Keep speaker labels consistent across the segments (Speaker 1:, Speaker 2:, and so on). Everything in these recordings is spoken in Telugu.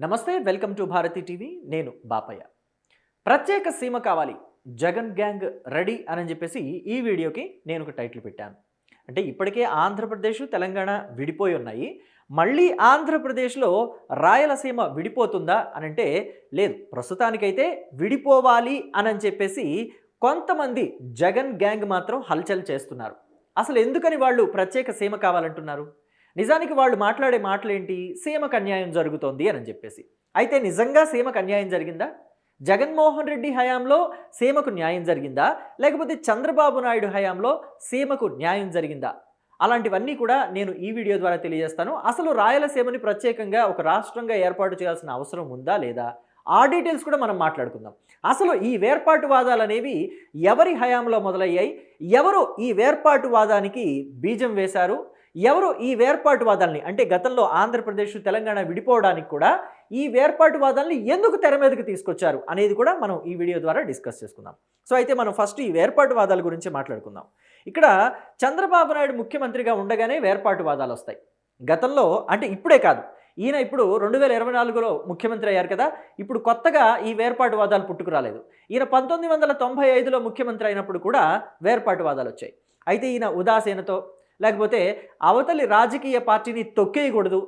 Speaker 1: నమస్తే, వెల్కమ్ టు భారతి టీవీ. నేను బాపయ్య. ప్రత్యేక సీమ కావాలి, జగన్ గ్యాంగ్ రెడీ అని చెప్పేసి ఈ వీడియోకి నేను ఒక టైటిల్ పెట్టాను. అంటే ఇప్పటికే ఆంధ్రప్రదేశ్ తెలంగాణ విడిపోయి ఉన్నాయి. మళ్ళీ ఆంధ్రప్రదేశ్లో రాయలసీమ విడిపోతుందా అని అంటే లేదు, ప్రస్తుతానికైతే విడిపోవాలి అని చెప్పేసి కొంతమంది జగన్ గ్యాంగ్ మాత్రం హల్చల్ చేస్తున్నారు. అసలు ఎందుకని వాళ్ళు ప్రత్యేక సీమ కావాలంటున్నారు? నిజానికి వాళ్ళు మాట్లాడే మాటలేంటి? సీమకు అన్యాయం జరుగుతోంది అని చెప్పేసి. అయితే నిజంగా సీమకు అన్యాయం జరిగిందా? జగన్మోహన్ రెడ్డి హయాంలో సీమకు న్యాయం జరిగిందా, లేకపోతే చంద్రబాబు నాయుడు హయాంలో సీమకు న్యాయం జరిగిందా? అలాంటివన్నీ కూడా నేను ఈ వీడియో ద్వారా తెలియజేస్తాను. అసలు రాయలసీమని ప్రత్యేకంగా ఒక రాష్ట్రంగా ఏర్పాటు చేయాల్సిన అవసరం ఉందా లేదా, ఆ డీటెయిల్స్ కూడా మనం మాట్లాడుకుందాం. అసలు ఈ వేర్పాటువాదాలు అనేవి ఎవరి హయాంలో మొదలయ్యాయి? ఎవరు ఈ వేర్పాటువాదానికి బీజం వేశారు? ఎవరు ఈ వేర్పాటువాదాల్ని, అంటే గతంలో ఆంధ్రప్రదేశ్ తెలంగాణ విడిపోవడానికి కూడా ఈ వేర్పాటువాదాల్ని ఎందుకు తెర మీదకి తీసుకొచ్చారు అనేది కూడా మనం ఈ వీడియో ద్వారా డిస్కస్ చేసుకుందాం. సో అయితే మనం ఫస్ట్ ఈ వేర్పాటువాదాల గురించి మాట్లాడుకుందాం. ఇక్కడ చంద్రబాబు నాయుడు ముఖ్యమంత్రిగా ఉండగానే వేర్పాటువాదాలు వస్తాయి. గతంలో అంటే ఇప్పుడే కాదు, ఈయన ఇప్పుడు 2024లో ముఖ్యమంత్రి అయ్యారు కదా, ఇప్పుడు కొత్తగా ఈ వేర్పాటువాదాలు పుట్టుకురాలేదు. ఈయన 1995లో ముఖ్యమంత్రి అయినప్పుడు కూడా వేర్పాటువాదాలు వచ్చాయి. అయితే ఈయన ఉదాసీనతో, లేకపోతే అవతలి రాజకీయ పార్టీని తొక్కేయకూడదు,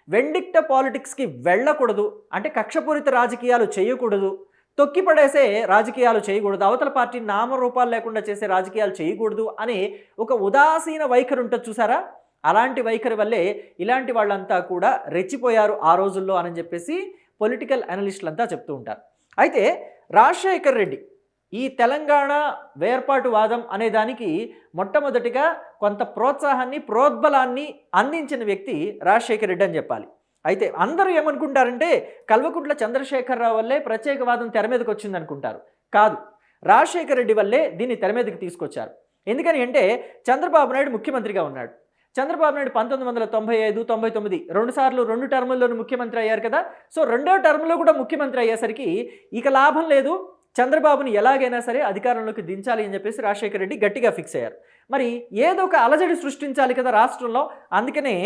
Speaker 1: వెండిక్ట పాలిటిక్స్కి వెళ్ళకూడదు, అంటే కక్షపూరిత రాజకీయాలు చేయకూడదు, తొక్కిపడేసే రాజకీయాలు చేయకూడదు, అవతల పార్టీ నామరూపాలు లేకుండా చేసే రాజకీయాలు చేయకూడదు అనే ఒక ఉదాసీన వైఖరి ఉంటుంది చూసారా? అలాంటి వైఖరి వల్లే ఇలాంటి వాళ్ళంతా కూడా రెచ్చిపోయారు ఆ రోజుల్లో అని చెప్పేసి పొలిటికల్ అనలిస్టులంతా చెప్తూ ఉంటారు. అయితే రాజశేఖర్ రెడ్డి ఈ తెలంగాణ వేర్పాటువాదం అనే దానికి మొట్టమొదటిగా కొంత ప్రోత్సాహాన్ని, ప్రోద్బలాన్ని అందించిన వ్యక్తి రాజశేఖర్ రెడ్డి అని చెప్పాలి. అయితే అందరూ ఏమనుకుంటారంటే కల్వకుంట్ల చంద్రశేఖరరావు వల్లే ప్రత్యేకవాదం తెర మీదకి వచ్చింది అనుకుంటారు. కాదు, రాజశేఖర్ రెడ్డి వల్లే దీన్ని తెర మీదకి తీసుకొచ్చారు. ఎందుకని అంటే చంద్రబాబు నాయుడు ముఖ్యమంత్రిగా ఉన్నాడు. చంద్రబాబు నాయుడు 1995, 99 రెండుసార్లు 2 టర్ముల్లోనూ ముఖ్యమంత్రి అయ్యారు కదా. సో రెండో టర్మ్లో కూడా ముఖ్యమంత్రి అయ్యేసరికి ఇక లాభం లేదు, చంద్రబాబుని ఎలాగైనా సరే అధికారంలోకి దించాలి అని చెప్పేసి రాజశేఖర్ రెడ్డి గట్టిగా ఫిక్స్ అయ్యారు. మరి ఏదో ఒక అలజడి సృష్టించాలి కదా రాష్ట్రంలో, అందుకనే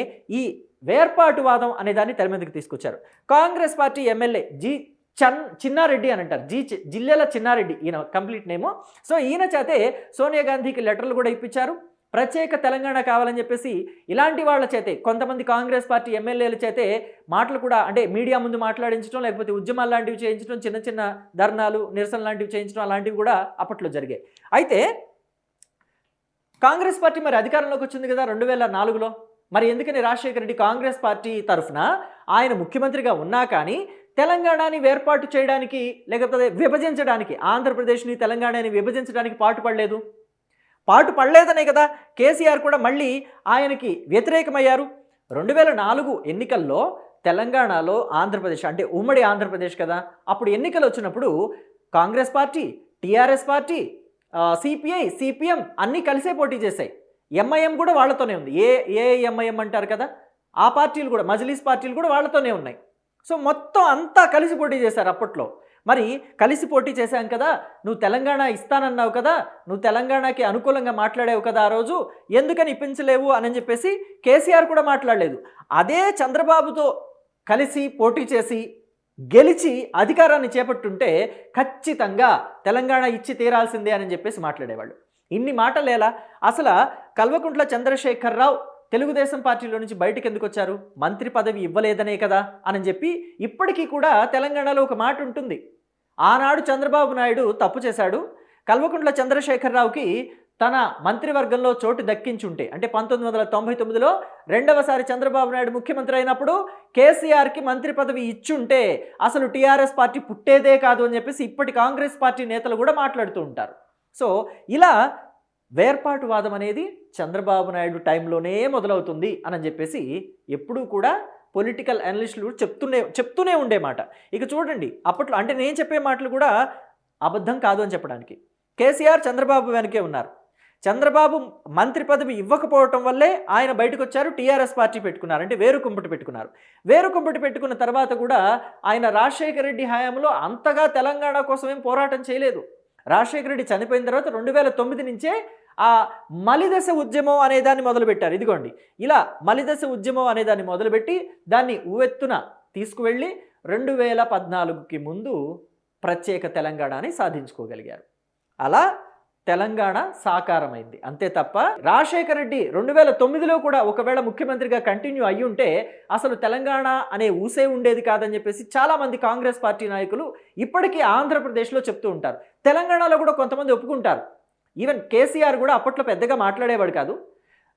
Speaker 1: ఈ వేర్పాటువాదం అనే దాన్ని తెర మీదకి తీసుకొచ్చారు. కాంగ్రెస్ పార్టీ ఎమ్మెల్యే చిన్నారెడ్డి అని అంటారు, జిల్లెల చిన్నారెడ్డి ఈయన కంప్లీట్ నేము. సో ఈయన చేతే సోనియా గాంధీకి లెటర్లు కూడా ఇప్పించారు. ప్రత్యేక తెలంగాణ కావాలని చెప్పేసి ఇలాంటి వాళ్ళ చేతే, కొంతమంది కాంగ్రెస్ పార్టీ ఎమ్మెల్యేల చేతే మాటలు కూడా, అంటే మీడియా ముందు మాట్లాడించడం, లేకపోతే ఉద్యమాలు లాంటివి చేయించడం, చిన్న చిన్న ధర్నాలు, నిరసన లాంటివి చేయించడం, అలాంటివి కూడా అప్పట్లో జరిగాయి. అయితే కాంగ్రెస్ పార్టీ మరి అధికారంలోకి వచ్చింది కదా 2004లో. మరి ఎందుకని రాజశేఖర రెడ్డి కాంగ్రెస్ పార్టీ తరఫున ఆయన ముఖ్యమంత్రిగా ఉన్నా కానీ తెలంగాణని వేర్పాటు చేయడానికి, లేకపోతే విభజించడానికి, ఆంధ్రప్రదేశ్ని తెలంగాణని విభజించడానికి పాటుపడలేదనే కదా కేసీఆర్ కూడా మళ్ళీ ఆయనకి వ్యతిరేకమయ్యారు. 2004 ఎన్నికల్లో తెలంగాణలో ఆంధ్రప్రదేశ్ అంటే ఉమ్మడి ఆంధ్రప్రదేశ్ కదా, అప్పుడు ఎన్నికలు వచ్చినప్పుడు Congress party, TRS party, CPI, CPM అన్నీ కలిసే పోటీ చేశాయి. ఎంఐఎం కూడా వాళ్ళతోనే ఉంది. ఏఐఎంఐఎం అంటారు కదా, ఆ పార్టీలు కూడా, మజ్లిస్ పార్టీలు కూడా వాళ్ళతోనే ఉన్నాయి. సో మొత్తం అంతా కలిసి పోటీ చేశారు అప్పట్లో. మరి కలిసి పోటీ చేశాం కదా, నువ్వు తెలంగాణ ఇస్తానన్నావు కదా, నువ్వు తెలంగాణకి అనుకూలంగా మాట్లాడావు కదా, ఆ రోజు ఎందుకని ఇప్పించలేవు అని చెప్పేసి కేసీఆర్ కూడా మాట్లాడలేదు. అదే చంద్రబాబుతో కలిసి పోటీ చేసి గెలిచి అధికారాన్ని చేపట్టుంటే ఖచ్చితంగా తెలంగాణ ఇచ్చి తీరాల్సిందే అని చెప్పేసి మాట్లాడేవాళ్ళు. ఇన్ని మాటలేలా? అసలు కల్వకుంట్ల చంద్రశేఖరరావు తెలుగుదేశం పార్టీలో నుంచి బయటకు ఎందుకు వచ్చారు? మంత్రి పదవి ఇవ్వలేదనే కదా అని చెప్పి ఇప్పటికీ కూడా తెలంగాణలో ఒక మాట ఉంటుంది. ఆనాడు చంద్రబాబు నాయుడు తప్పు చేశాడు, కల్వకుంట్ల చంద్రశేఖరరావుకి తన మంత్రివర్గంలో చోటు దక్కించుంటే, అంటే 1999లో రెండవసారి చంద్రబాబు నాయుడు ముఖ్యమంత్రి అయినప్పుడు కేసీఆర్కి మంత్రి పదవి ఇచ్చుంటే అసలు టీఆర్ఎస్ పార్టీ పుట్టేదే కాదు అని చెప్పేసి ఇప్పటి కాంగ్రెస్ పార్టీ నేతలు కూడా మాట్లాడుతూ ఉంటారు. సో ఇలా వేర్పాటువాదం అనేది చంద్రబాబు నాయుడు టైంలోనే మొదలవుతుంది అని చెప్పేసి ఎప్పుడూ కూడా పొలిటికల్ అనలిస్టులు చెప్తూనే ఉండే మాట. ఇక చూడండి, అప్పట్లో అంటే నేను చెప్పే మాటలు కూడా అబద్ధం కాదు అని చెప్పడానికి. కేసీఆర్ చంద్రబాబు వెనకే ఉన్నారు. చంద్రబాబు మంత్రి పదవి ఇవ్వకపోవటం వల్లే ఆయన బయటకు వచ్చారు, టీఆర్ఎస్ పార్టీ పెట్టుకున్నారు, అంటే వేరుకుంపటి పెట్టుకున్నారు. వేరుకుంపటి పెట్టుకున్న తర్వాత కూడా ఆయన రాజశేఖర రెడ్డి హయాంలో అంతగా తెలంగాణ కోసం ఏం పోరాటం చేయలేదు. రాజశేఖర రెడ్డి చనిపోయిన తర్వాత 2009 నుంచే ఆ మలిదశ ఉద్యమం అనే దాన్ని మొదలుపెట్టారు. ఇదిగోండి ఇలా మలిదశ ఉద్యమం అనే దాన్ని మొదలుపెట్టి దాన్ని ఉవ్వెత్తున తీసుకువెళ్ళి 2014కి ముందు ప్రత్యేక తెలంగాణని సాధించుకోగలిగారు. అలా తెలంగాణ సాకారమైంది. అంతే తప్ప రాజశేఖర రెడ్డి 2009లో కూడా ఒకవేళ ముఖ్యమంత్రిగా కంటిన్యూ అయ్యి ఉంటే అసలు తెలంగాణ అనే ఊసే ఉండేది కాదని చెప్పేసి చాలామంది కాంగ్రెస్ పార్టీ నాయకులు ఇప్పటికీ ఆంధ్రప్రదేశ్లో చెప్తూ ఉంటారు. తెలంగాణలో కూడా కొంతమంది ఒప్పుకుంటారు. ఈవెన్ కేసీఆర్ కూడా అప్పట్లో పెద్దగా మాట్లాడేవాడు కాదు.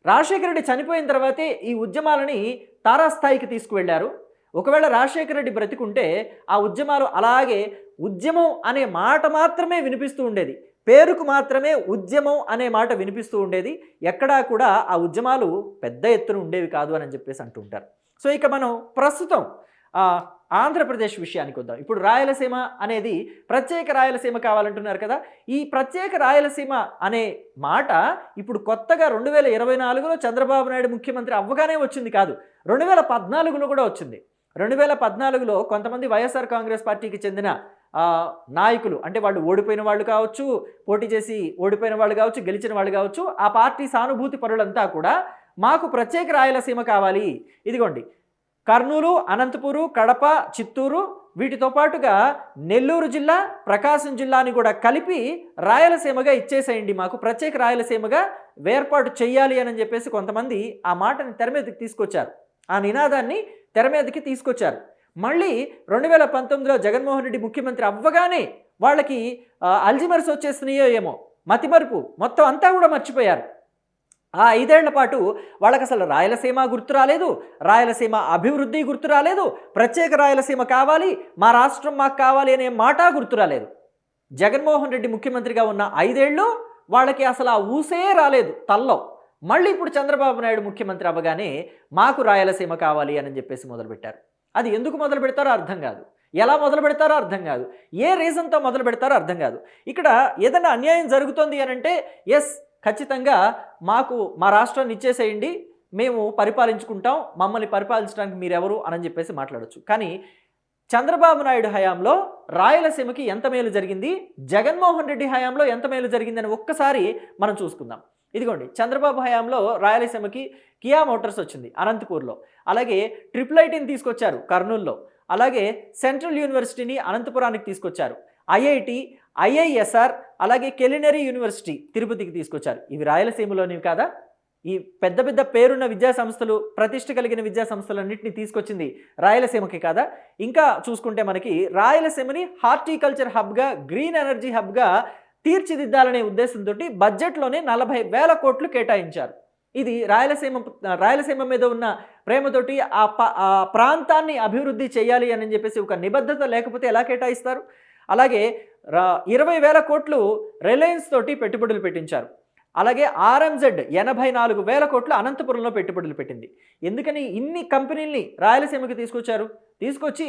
Speaker 1: రాజశేఖర రెడ్డి చనిపోయిన తర్వాతే ఈ ఉద్యమాలని తారాస్థాయికి తీసుకువెళ్లారు. ఒకవేళ రాజశేఖర రెడ్డి బ్రతికుంటే ఆ ఉద్యమాలు అలాగే ఉద్యమం అనే మాట మాత్రమే వినిపిస్తూ ఉండేది. పేరుకు మాత్రమే ఉద్యమం అనే మాట వినిపిస్తూ ఉండేది. ఎక్కడా కూడా ఆ ఉద్యమాలు పెద్ద ఎత్తున ఉండేవి కాదు అని చెప్పేసి అంటుంటారు. సో ఇక మనం ప్రస్తుతం ఆంధ్రప్రదేశ్ విషయానికి వద్దాం. ఇప్పుడు రాయలసీమ అనేది ప్రత్యేక రాయలసీమ కావాలంటున్నారు కదా. ఈ ప్రత్యేక రాయలసీమ అనే మాట ఇప్పుడు కొత్తగా 2024లో చంద్రబాబు నాయుడు ముఖ్యమంత్రి అవ్వగానే వచ్చింది కాదు, 2014లో కూడా వచ్చింది. 2014లో కొంతమంది వైఎస్ఆర్ కాంగ్రెస్ పార్టీకి చెందిన నాయకులు, అంటే వాళ్ళు ఓడిపోయిన వాళ్ళు కావచ్చు, పోటీ చేసి ఓడిపోయిన వాళ్ళు కావచ్చు, గెలిచిన వాళ్ళు కావచ్చు, ఆ పార్టీ సానుభూతి పరులంతా కూడా మాకు ప్రత్యేక రాయలసీమ కావాలి, ఇదిగోండి కర్నూలు, అనంతపురం, కడప, చిత్తూరు వీటితో పాటుగా నెల్లూరు జిల్లా, ప్రకాశం జిల్లాని కూడా కలిపి రాయలసీమగా ఇచ్చేసేయండి, మాకు ప్రత్యేక రాయలసీమగా ఏర్పాటు చేయాలి అని చెప్పేసి కొంతమంది ఆ మాటని తెర మీదకి తీసుకొచ్చారు. ఆ నినాదాన్ని తెర మీదకి తీసుకొచ్చారు. మళ్ళీ 2019లో జగన్మోహన్ రెడ్డి ముఖ్యమంత్రి అవ్వగానే వాళ్ళకి అల్జిమర్స్ వచ్చేసినాయో ఏమో, మతిమరుపు మొత్తం అంతా కూడా మర్చిపోయారు. ఆ 5 ఏళ్ల పాటు వాళ్ళకి అసలు రాయలసీమ గుర్తు రాలేదు, రాయలసీమ అభివృద్ధి గుర్తు రాలేదు, ప్రత్యేక రాయలసీమ కావాలి, మా రాష్ట్రం మాకు కావాలి అనే మాట గుర్తు రాలేదు. జగన్మోహన్ రెడ్డి ముఖ్యమంత్రిగా ఉన్న 5 ఏళ్ళు వాళ్ళకి అసలు ఆ ఊసే రాలేదు తల్లో. మళ్ళీ ఇప్పుడు చంద్రబాబు నాయుడు ముఖ్యమంత్రి అవ్వగానే మాకు రాయలసీమ కావాలి అని చెప్పేసి మొదలుపెట్టారు. అది ఎందుకు మొదలు పెడతారో అర్థం కాదు, ఎలా మొదలు పెడతారో అర్థం కాదు, ఏ రీజన్తో మొదలు పెడతారో అర్థం కాదు. ఇక్కడ ఏదైనా అన్యాయం జరుగుతుంది అని అంటే ఎస్ ఖచ్చితంగా మాకు మా రాష్ట్రాన్ని ఇచ్చేసేయండి, మేము పరిపాలించుకుంటాం, మమ్మల్ని పరిపాలించడానికి మీరెవరు అని చెప్పేసి మాట్లాడచ్చు. కానీ చంద్రబాబు నాయుడు హయాంలో రాయలసీమకి ఎంత మేలు జరిగింది, జగన్మోహన్ రెడ్డి హయాంలో ఎంత మేలు జరిగిందని ఒక్కసారి మనం చూసుకుందాం. ఇదిగోండి చంద్రబాబు హయాంలో రాయలసీమకి కియా మోటార్స్ వచ్చింది అనంతపూర్లో, అలాగే IIITని తీసుకొచ్చారు కర్నూలులో, అలాగే సెంట్రల్ యూనివర్సిటీని అనంతపురానికి తీసుకొచ్చారు, ఐఐటి, IISR, అలాగే కెలినరీ యూనివర్సిటీ తిరుపతికి తీసుకొచ్చారు. ఇవి రాయలసీమలోనివి కాదా? ఈ పెద్ద పెద్ద పేరున్న విద్యా సంస్థలు, ప్రతిష్ట కలిగిన విద్యా సంస్థలన్నింటినీ తీసుకొచ్చింది రాయలసీమకి కాదా? ఇంకా చూసుకుంటే మనకి రాయలసీమని హార్టికల్చర్ హబ్గా, గ్రీన్ ఎనర్జీ హబ్గా తీర్చిదిద్దాలనే ఉద్దేశంతో బడ్జెట్లోనే 40,000 కోట్లు కేటాయించారు. ఇది రాయలసీమ మీద ఉన్న ప్రేమతోటి ఆ ప్రాంతాన్ని అభివృద్ధి చేయాలి అని చెప్పేసి ఒక నిబద్ధత లేకపోతే ఎలా కేటాయిస్తారు? అలాగే 20,000 కోట్లు రిలయన్స్ తోటి పెట్టుబడులు పెట్టించారు. అలాగే RMZ 84,000 కోట్లు అనంతపురంలో పెట్టుబడులు పెట్టింది. ఎందుకని ఇన్ని కంపెనీల్ని రాయలసీమకి తీసుకొచ్చారు? తీసుకొచ్చి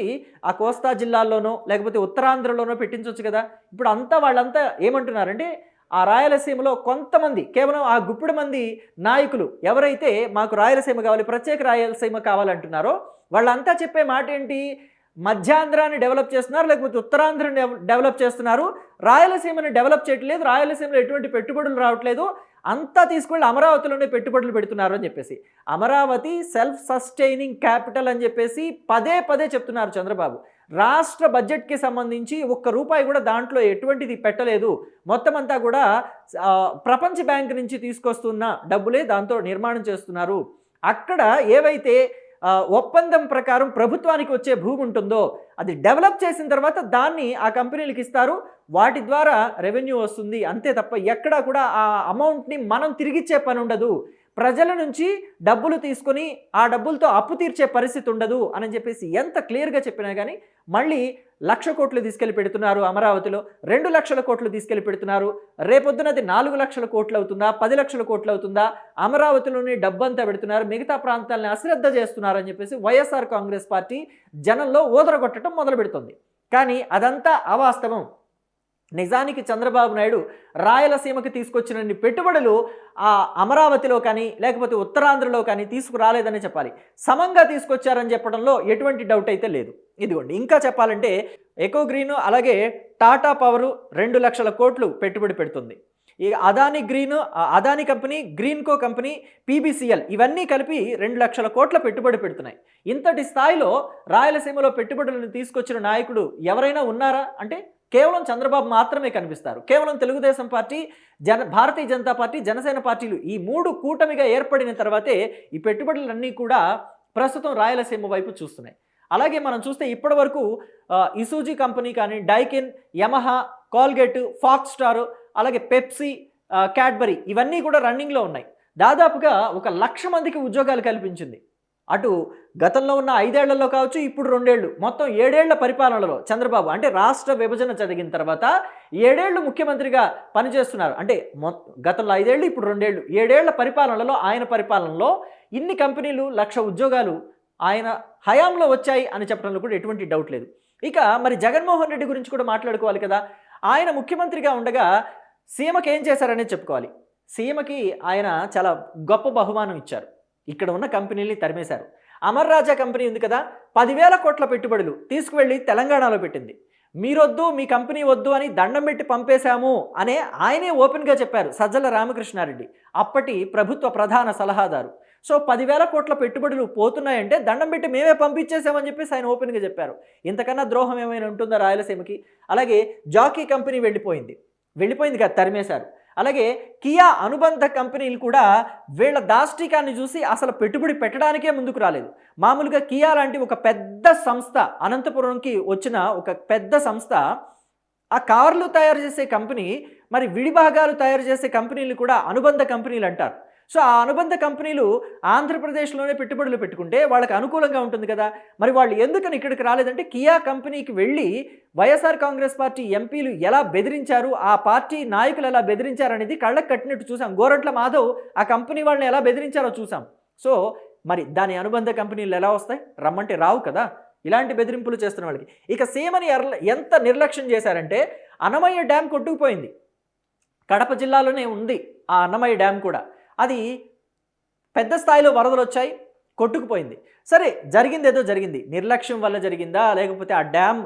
Speaker 1: ఆ కోస్తా జిల్లాల్లోనో లేకపోతే ఉత్తరాంధ్రలోనో పెట్టించవచ్చు కదా. ఇప్పుడు వాళ్ళంతా ఏమంటున్నారంటే ఆ రాయలసీమలో కొంతమంది, కేవలం ఆ గుప్పిడి మంది నాయకులు ఎవరైతే మాకు రాయలసీమ కావాలి, ప్రత్యేక రాయలసీమ కావాలంటున్నారో వాళ్ళంతా చెప్పే మాట ఏంటి? మధ్యాంధ్రాన్ని డెవలప్ చేస్తున్నారు, లేకపోతే ఉత్తరాంధ్రని డెవలప్ చేస్తున్నారు, రాయలసీమని డెవలప్ చేయట్లేదు, రాయలసీమలో ఎటువంటి పెట్టుబడులు రావట్లేదు, అంతా తీసుకెళ్ళి అమరావతిలోనే పెట్టుబడులు పెడుతున్నారు అని చెప్పేసి. అమరావతి సెల్ఫ్ సస్టైనింగ్ క్యాపిటల్ అని చెప్పేసి పదే పదే చెప్తున్నారు చంద్రబాబు. రాష్ట్ర బడ్జెట్కి సంబంధించి ఒక్క రూపాయి కూడా దాంట్లో ఎటువంటిది పెట్టలేదు, మొత్తం అంతా కూడా ప్రపంచ బ్యాంక్ నుంచి తీసుకొస్తున్న డబ్బులే దాంతో నిర్మాణం చేస్తున్నారు. అక్కడ ఏవైతే ఒప్పందం ప్రకారం ప్రభుత్వానికి వచ్చే భూమి ఉంటుందో అది డెవలప్ చేసిన తర్వాత దాన్ని ఆ కంపెనీలకు ఇస్తారు, వాటి ద్వారా రెవెన్యూ వస్తుంది, అంతే తప్ప ఎక్కడా కూడా ఆ అమౌంట్ని మనం తిరిగిచ్చే పని ఉండదు, ప్రజల నుంచి డబ్బులు తీసుకొని ఆ డబ్బులతో అప్పు తీర్చే పరిస్థితి ఉండదు అని చెప్పేసి ఎంత క్లియర్గా చెప్పినా కానీ మళ్ళీ 1,00,000 కోట్లు తీసుకెళ్ళి పెడుతున్నారు అమరావతిలో, 2,00,000 కోట్లు తీసుకెళ్ళి పెడుతున్నారు. రేపొద్దునది 4,00,000 కోట్లు అవుతుందా, 10,00,000 కోట్లు అవుతుందా? అమరావతిలోని డబ్బంతా పెడుతున్నారు, మిగతా ప్రాంతాలని అశ్రద్ధ చేస్తున్నారు అని చెప్పేసి వైఎస్ఆర్ కాంగ్రెస్ పార్టీ జనంలో ఊదరగొట్టడం మొదలు పెడుతుంది. కానీ అదంతా అవాస్తవం. నిజానికి చంద్రబాబు నాయుడు రాయలసీమకి తీసుకొచ్చినన్ని పెట్టుబడులు ఆ అమరావతిలో కానీ లేకపోతే ఉత్తరాంధ్రలో కానీ తీసుకురాలేదని చెప్పాలి. సమంగా తీసుకొచ్చారని చెప్పడంలో ఎటువంటి డౌట్ అయితే లేదు. ఇదిగోండి ఇంకా చెప్పాలంటే ఎకో గ్రీన్ అలాగే టాటా పవర్ 2,00,000 కోట్లు పెట్టుబడి పెడుతుంది. ఈ Adani company, Greenko company, PbCl ఇవన్నీ కలిపి 2 లక్షల కోట్ల పెట్టుబడి పెడుతున్నాయి. ఇంతటి స్థాయిలో రాయలసీమలో పెట్టుబడులను తీసుకొచ్చిన నాయకుడు ఎవరైనా ఉన్నారా అంటే కేవలం చంద్రబాబు మాత్రమే కనిపిస్తారు. కేవలం తెలుగుదేశం పార్టీ, భారతీయ జనతా పార్టీ, జనసేన పార్టీలు ఈ 3 కూటమిగా ఏర్పడిన తర్వాతే ఈ పెట్టుబడులన్నీ కూడా ప్రస్తుతం రాయలసీమ వైపు చూస్తున్నాయి. అలాగే మనం చూస్తే ఇప్పటి వరకు ఇసూజీ కంపెనీ కానీ, Daikin, Yamaha, Colgate, Fox Star, అలాగే పెప్సీ, క్యాడ్బరీ ఇవన్నీ కూడా రన్నింగ్లో ఉన్నాయి. దాదాపుగా 1,00,000 మందికి ఉద్యోగాలు కల్పించింది. అటు గతంలో ఉన్న 5 ఏళ్లలో కావచ్చు, ఇప్పుడు 2 ఏళ్ళు, మొత్తం 7 ఏళ్ల పరిపాలనలో చంద్రబాబు అంటే రాష్ట్ర విభజన జరిగిన తర్వాత 7 ఏళ్ళు ముఖ్యమంత్రిగా పనిచేస్తున్నారు. అంటే గతంలో 5 ఏళ్ళు, ఇప్పుడు 2 ఏళ్ళు, 7 ఏళ్ల పరిపాలనలో ఆయన పరిపాలనలో ఇన్ని కంపెనీలు, 1,00,000 ఉద్యోగాలు ఆయన హయాంలో వచ్చాయి అని చెప్పడంలో కూడా ఎటువంటి డౌట్ లేదు. ఇక మరి జగన్మోహన్ రెడ్డి గురించి కూడా మాట్లాడుకోవాలి కదా. ఆయన ముఖ్యమంత్రిగా ఉండగా సీఎంకి ఏం చేశారనేది చెప్పుకోవాలి. సీఎంకి ఆయన చాలా గొప్ప బహుమానం ఇచ్చారు. ఇక్కడ ఉన్న కంపెనీల్ని తరిమేశారు. అమర్ రాజా కంపెనీ ఉంది కదా, 10,000 కోట్ల పెట్టుబడులు తీసుకువెళ్ళి తెలంగాణలో పెట్టింది. మీరొద్దు, మీ కంపెనీ వద్దు అని దండం పెట్టి పంపేశాము అనే ఆయనే ఓపెన్గా చెప్పారు సజ్జల రామకృష్ణారెడ్డి, అప్పటి ప్రభుత్వ ప్రధాన సలహాదారు. సో 10,000 కోట్ల పెట్టుబడులు పోతున్నాయంటే దండం పెట్టి మేమే పంపించేసామని చెప్పేసి ఆయన ఓపెన్గా చెప్పారు. ఇంతకన్నా ద్రోహం ఏమైనా ఉంటుందా రాయలసీమకి? అలాగే జాకీ కంపెనీ వెళ్ళిపోయింది కదా, తరిమేశారు. అలాగే కియా అనుబంధ కంపెనీలు కూడా వీళ్ళ దాష్టికాన్ని చూసి అసలు పెట్టుబడి పెట్టడానికే ముందుకు రాలేదు. మామూలుగా కియా లాంటి ఒక పెద్ద సంస్థ, అనంతపురంకి వచ్చిన ఒక పెద్ద సంస్థ, ఆ కార్లు తయారు చేసే కంపెనీ, మరి విడిభాగాలు తయారు చేసే కంపెనీలు కూడా అనుబంధ కంపెనీలు అంటారు. సో ఆ అనుబంధ కంపెనీలు ఆంధ్రప్రదేశ్లోనే పెట్టుబడులు పెట్టుకుంటే వాళ్ళకి అనుకూలంగా ఉంటుంది కదా. మరి వాళ్ళు ఎందుకని ఇక్కడికి రాలేదంటే కియా కంపెనీకి వెళ్ళి వైఎస్ఆర్ కాంగ్రెస్ పార్టీ ఎంపీలు ఎలా బెదిరించారు, ఆ పార్టీ నాయకులు ఎలా బెదిరించారు అనేది కళ్ళకు కట్టినట్టు చూసాం. గోరంట్ల మాధవ్ ఆ కంపెనీ వాళ్ళని ఎలా బెదిరించారో చూసాం. సో మరి దాని అనుబంధ కంపెనీలు ఎలా వస్తాయి? రమ్మంటే రావు కదా ఇలాంటి బెదిరింపులు చేస్తున్న వాళ్ళకి. ఇక సీమని ఎంత నిర్లక్ష్యం చేశారంటే అన్నమయ్య డ్యామ్ కొట్టుకుపోయింది. కడప జిల్లాలోనే ఉంది ఆ అన్నమయ్య డ్యామ్ కూడా. అది పెద్ద స్థాయిలో వరదలు వచ్చాయి, కొట్టుకుపోయింది. సరే, జరిగింది ఏదో జరిగింది, నిర్లక్ష్యం వల్ల జరిగిందా లేకపోతే ఆ డ్యామ్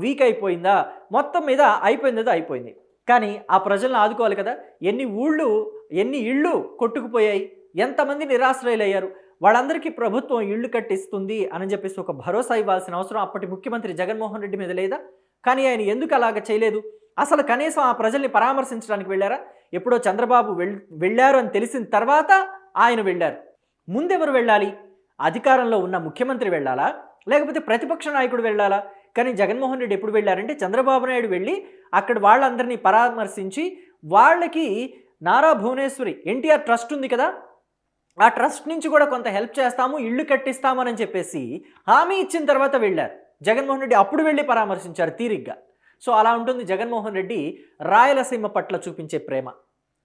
Speaker 1: వీక్ అయిపోయిందా, మొత్తం మీద అయిపోయిందేదో అయిపోయింది. కానీ ఆ ప్రజలను ఆదుకోవాలి కదా. ఎన్ని ఇళ్ళు కొట్టుకుపోయాయి, ఎంతమంది నిరాశ్రయులయ్యారు, వాళ్ళందరికీ ప్రభుత్వం ఇళ్ళు కట్టిస్తుంది అని చెప్పేసి ఒక భరోసా ఇవ్వాల్సిన అవసరం అప్పటి ముఖ్యమంత్రి జగన్మోహన్ రెడ్డి మీద లేదా? కానీ ఆయన ఎందుకు అలాగ చేయలేదు? అసలు కనీసం ఆ ప్రజల్ని పరామర్శించడానికి వెళ్ళారా? ఎప్పుడో చంద్రబాబు వెళ్ళారు అని తెలిసిన తర్వాత ఆయన వెళ్ళారు. ముందెవరు వెళ్ళాలి? అధికారంలో ఉన్న ముఖ్యమంత్రి వెళ్ళాలా లేకపోతే ప్రతిపక్ష నాయకుడు వెళ్ళాలా? కానీ జగన్మోహన్ రెడ్డి ఎప్పుడు వెళ్ళారంటే చంద్రబాబు నాయుడు వెళ్ళి అక్కడ వాళ్ళందరినీ పరామర్శించి వాళ్ళకి నారా భువనేశ్వరి ఎన్టీఆర్ ట్రస్ట్ ఉంది కదా, ఆ ట్రస్ట్ నుంచి కూడా కొంత హెల్ప్ చేస్తాము, ఇళ్ళు కట్టిస్తామని చెప్పేసి హామీ ఇచ్చిన తర్వాత వెళ్ళారు జగన్మోహన్ రెడ్డి. అప్పుడు వెళ్ళి పరామర్శించారు తీరిగ్గా. సో అలా ఉంటుంది జగన్మోహన్ రెడ్డి రాయలసీమ పట్ల చూపించే ప్రేమ.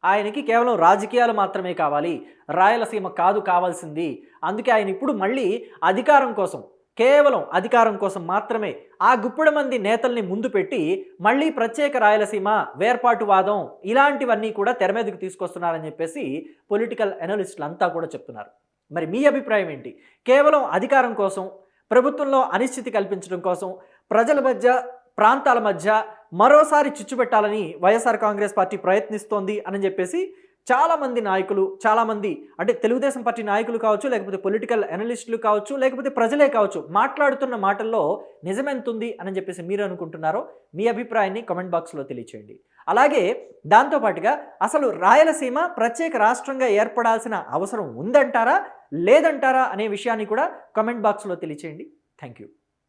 Speaker 1: ఆయనకి కేవలం రాజకీయాలు మాత్రమే కావాలి, రాయలసీమ కాదు కావాల్సింది. అందుకే ఆయన ఇప్పుడు మళ్ళీ కేవలం అధికారం కోసం మాత్రమే ఆ గుప్పెడు మంది నేతల్ని ముందు పెట్టి మళ్ళీ ప్రత్యేక రాయలసీమ, వేర్పాటువాదం ఇలాంటివన్నీ కూడా తెర మీదకు తీసుకొస్తున్నారని చెప్పేసి పొలిటికల్ అనలిస్టులు అంతా కూడా చెప్తున్నారు. మరి మీ అభిప్రాయం ఏంటి? కేవలం అధికారం కోసం, ప్రభుత్వంలో అనిశ్చితి కల్పించడం కోసం, ప్రజల మధ్య, ప్రాంతాల మధ్య మరోసారి చిచ్చు పెట్టాలని వైఎస్ఆర్ కాంగ్రెస్ పార్టీ ప్రయత్నిస్తోంది అని చెప్పేసి చాలామంది నాయకులు, చాలామంది అంటే తెలుగుదేశం పార్టీ నాయకులు కావచ్చు, లేకపోతే పొలిటికల్ అనలిస్టులు కావచ్చు, లేకపోతే ప్రజలే కావచ్చు, మాట్లాడుతున్న మాటల్లో నిజమెంతుంది అని చెప్పేసి మీరు అనుకుంటున్నారో మీ అభిప్రాయాన్ని కామెంట్ బాక్స్లో తెలియచేయండి. అలాగే దాంతోపాటుగా అసలు రాయలసీమ ప్రత్యేక రాష్ట్రంగా ఏర్పడాల్సిన అవసరం ఉందంటారా లేదంటారా అనే విషయాన్ని కూడా కామెంట్ బాక్స్లో తెలియచేయండి. Thank you.